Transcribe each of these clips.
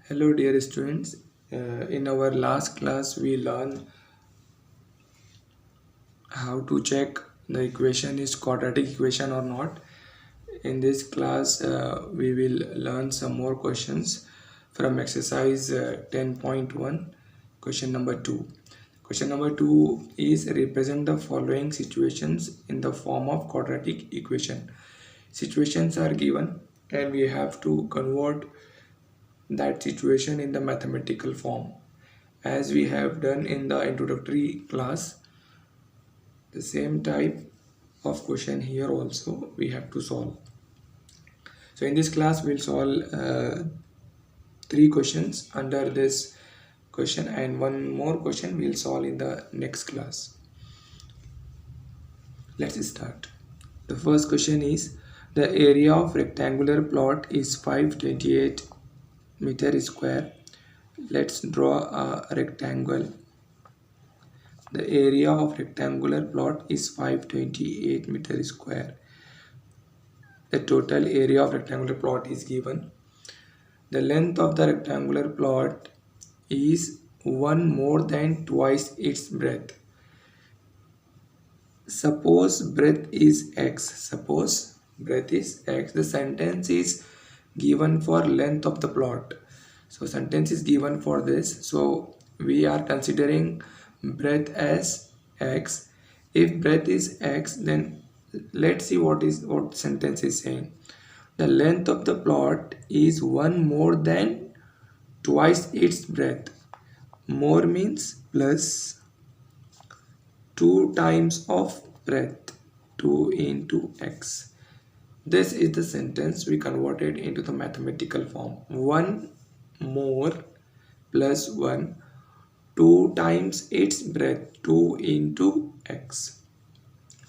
Hello dear students. In our last class we learned how to check the equation is quadratic equation or not. In this class we will learn some more questions from exercise 10.1 question number 2. Question number 2 is represent the following situations in the form of quadratic equation. Situations are given and we have to convert that situation in the mathematical form. As we have done in the introductory class, the same type of question here also we have to solve. So in this class we'll solve 3 questions under this question and one more question we'll solve in the next class. Let's start. The first question is the area of rectangular plot is 528 meter square. Let's draw a rectangle. The area of rectangular plot is 528 meter square. The total area of rectangular plot is given. The length of the rectangular plot is 1 more than twice its breadth. Suppose breadth is x. Suppose breadth is x. The sentence is given for length of the plot. So sentence is given for this. So we are considering breadth as x. If breadth is x, then let's see what sentence is saying. The length of the plot is 1 more than twice its breadth. More means plus 2 times of breadth, 2 into x. This is the sentence we converted into the mathematical form. 1 more plus 1, 2 times its breadth, 2 into x.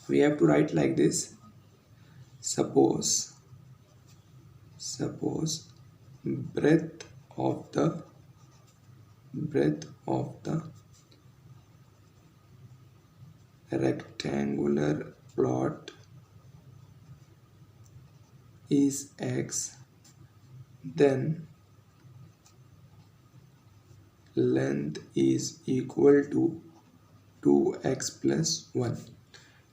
We have to write like this. Suppose breadth of the rectangular plot is x, then length is equal to 2x plus 1.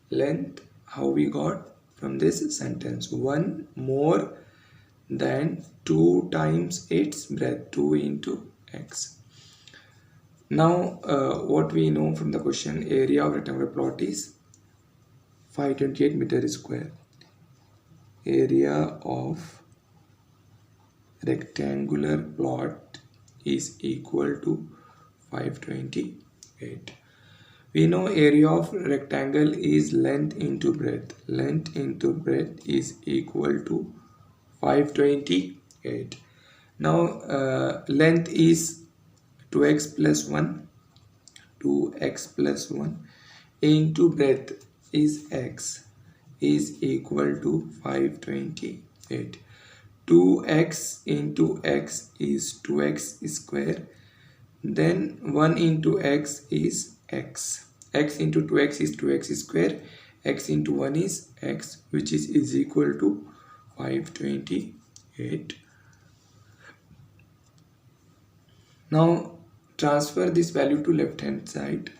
Length, how we got from this sentence? 1 more than 2 times its breadth, 2 into x. Now what we know from the question, area of rectangular plot is 528 meter square. Area of rectangular plot is equal to 528. We know area of rectangle is length into breadth. Length into breadth is equal to 528. Now length is 2x plus 1, 2x plus 1 into breadth is x is equal to 528. 2x into x is 2x square. Then 1 into x is x. X into 2x is 2x square. X into 1 is x, which is equal to 528. Now transfer this value to left hand side.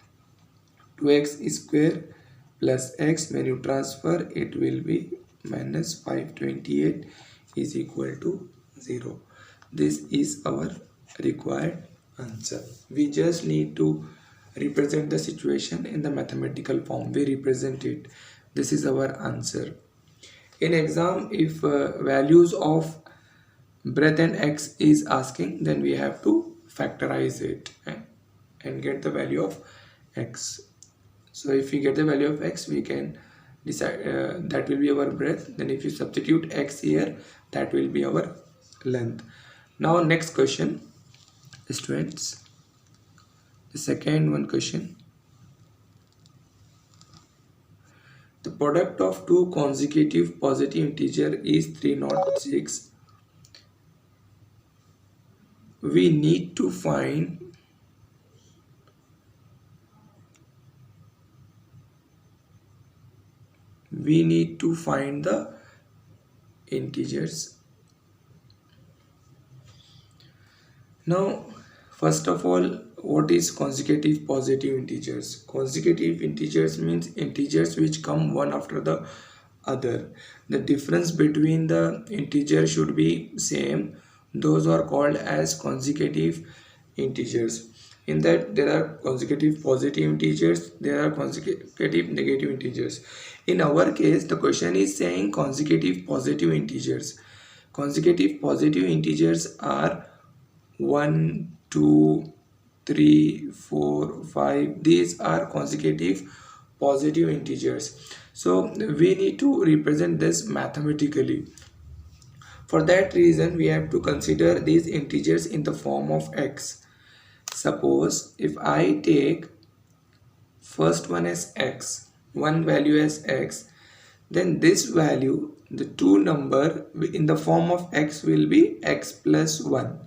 2x square plus x, when you transfer it will be minus 528 is equal to 0. This is our required answer. We just need to represent the situation in the mathematical form. We represent it. This is our answer. In exam, if values of breadth and x is asking, then we have to factorize it and get the value of x. So if we get the value of x, we can decide that will be our breadth. Then if you substitute x here, that will be our length. Now next question, students. The second one question. The product of two consecutive positive integer is 306. We need to find the integers. Now, first of all, what is consecutive positive integers? Consecutive integers means integers which come one after the other. The difference between the integer should be same. Those are called as consecutive integers. In that there are consecutive positive integers, there are consecutive negative integers. In our case, the question is saying consecutive positive integers. Consecutive positive integers are 1, 2, 3, 4, 5. These are consecutive positive integers. So we need to represent this mathematically. For that reason, we have to consider these integers in the form of x. Suppose if I take first one as x, one value as x, then this value, the two number in the form of x will be x plus 1.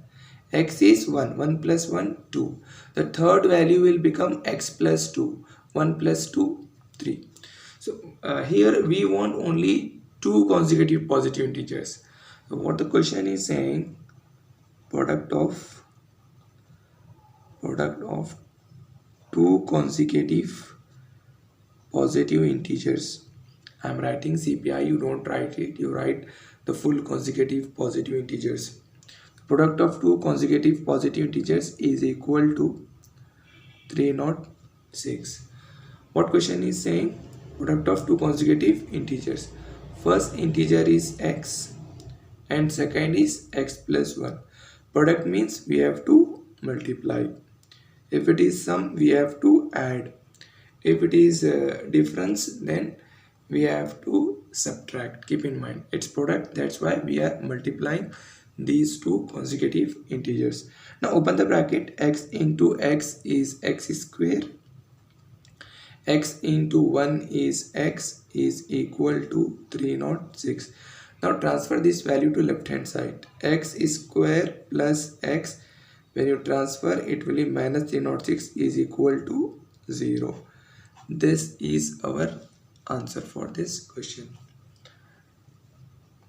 X is 1, 1 plus 1, 2. The third value will become x plus 2, 1 plus 2, 3. So here we want only two consecutive positive integers. So what the question is saying, product of two consecutive positive integers. I am writing CPI, you don't write it, you write the full consecutive positive integers. Product of two consecutive positive integers is equal to 306. What question is saying? Product of two consecutive integers. First integer is x and second is x plus 1. Product means we have to multiply. If it is sum, we have to add. If it is difference, then we have to subtract. Keep in mind it's product, that's why we are multiplying these two consecutive integers. Now open the bracket. X into x is x square, x into 1 is x is equal to 306. Now transfer this value to left hand side. X square plus x, when you transfer it will be minus 306 is equal to 0. This is our answer for this question.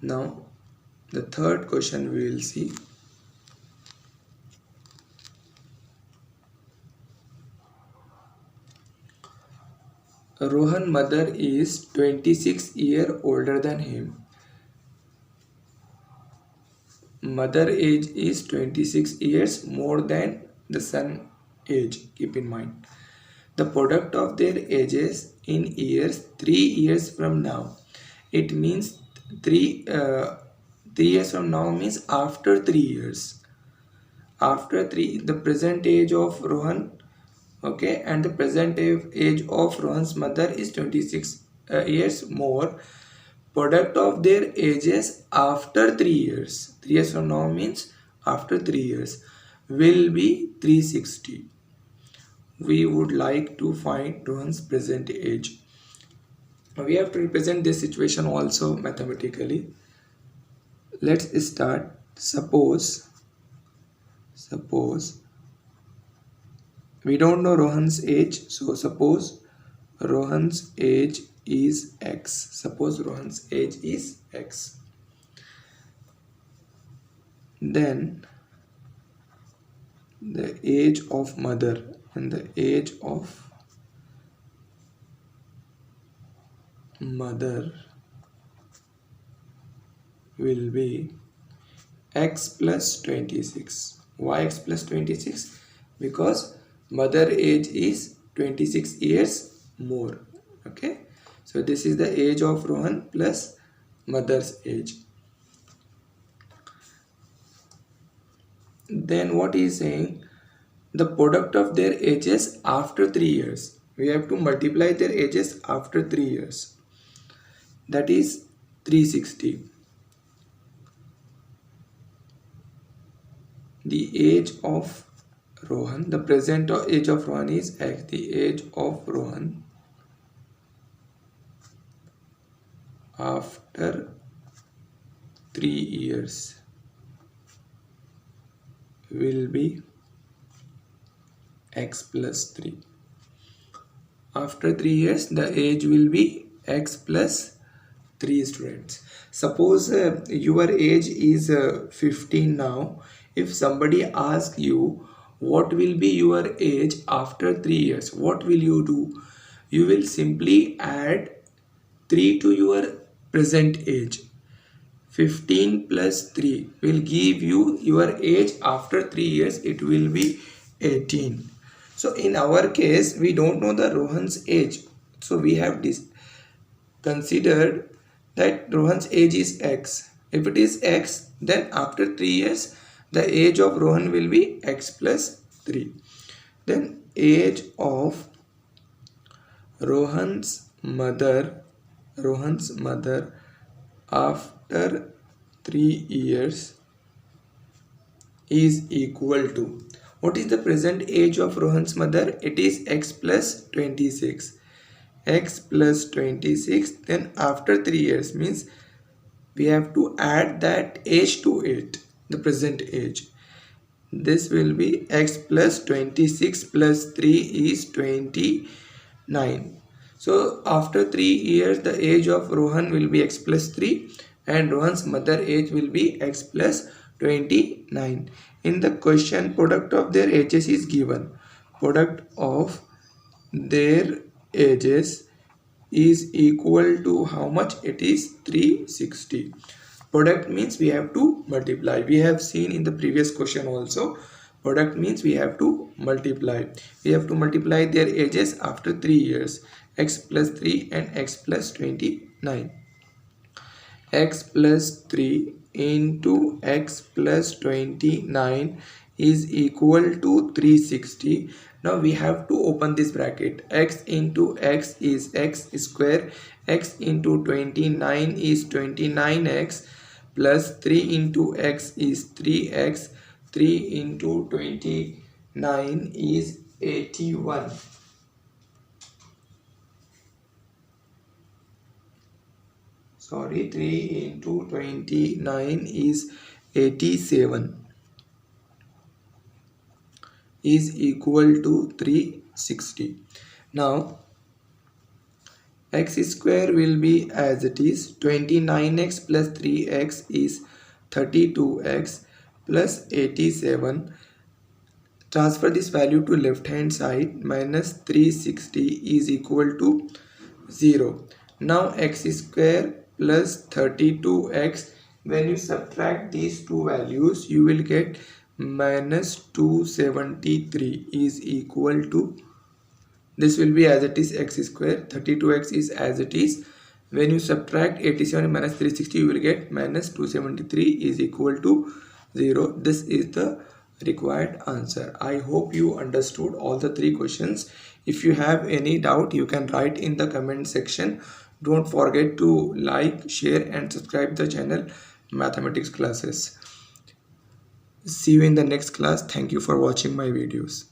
Now the third question we will see. Rohan mother is 26 years older than him. Mother age is 26 years more than the son age. Keep in mind. The product of their ages in years 3 years from now. It means 3 years from now means after 3 years. After 3, the present age of Rohan, okay, and the present age of Rohan's mother is 26 years more. Product of their ages after 3 years. 3 years from now means after 3 years will be 360. We would like to find Rohan's present age. We have to represent this situation also mathematically. Let's start. Suppose we don't know Rohan's age, so suppose Rohan's age is x. Suppose Rohan's age is x. Then the age of mother and the age of mother will be x plus 26. Why x plus 26? Because mother age is 26 years more. Okay, so this is the age of Rohan plus mother's age. Then what he is saying, the product of their ages after 3 years. We have to multiply their ages after 3 years. That is 360. The age of Rohan, the present age of Rohan is x. The age of Rohan after 3 years will be x plus 3. After 3 years the age will be x plus 3 students. Suppose your age is 15 now. If somebody asks you what will be your age after 3 years, what will you do? You will simply add 3 to your present age. 15 plus 3 will give you your age after 3 years. It will be 18. So in our case, we don't know the Rohan's age. So we have this considered that Rohan's age is X. If it is X, then after 3 years, the age of Rohan will be X plus 3. Then age of Rohan's mother after 3 years is equal to, what is the present age of Rohan's mother? It is X plus 26. X plus 26. Then after 3 years means we have to add that age to it, the present age. This will be X plus 26 plus 3 is 29. So after 3 years, the age of Rohan will be X plus 3 and Rohan's mother age will be X plus 29. In the question, product of their ages is given. Product of their ages is equal to how much? It is 360. Product means we have to multiply. We have seen in the previous question also. Product means we have to multiply. We have to multiply their ages after 3 years. X plus 3 and X plus 29. X plus 3 into X plus 29 is equal to 360. Now we have to open this bracket. X into X is X square. X into 29 is 29X plus 3 into X is 3X. 3 into 29 is 81. Sorry, 3 into 29 is 87 is equal to 360. Now X square will be as it is. 29X plus 3X is 32X plus 87. Transfer this value to left hand side. Minus 360 is equal to 0. Now X square plus 32X, when you subtract these two values, you will get minus 273 is equal to, this will be as it is X square. 32X is as it is. When you subtract 87 minus 360, you will get minus 273 is equal to 0. This is the required answer. I hope you understood all the three questions. If you have any doubt, you can write in the comment section. Don't forget to like, share and subscribe the channel Mathematics Classes. See you in the next class. Thank you for watching my videos.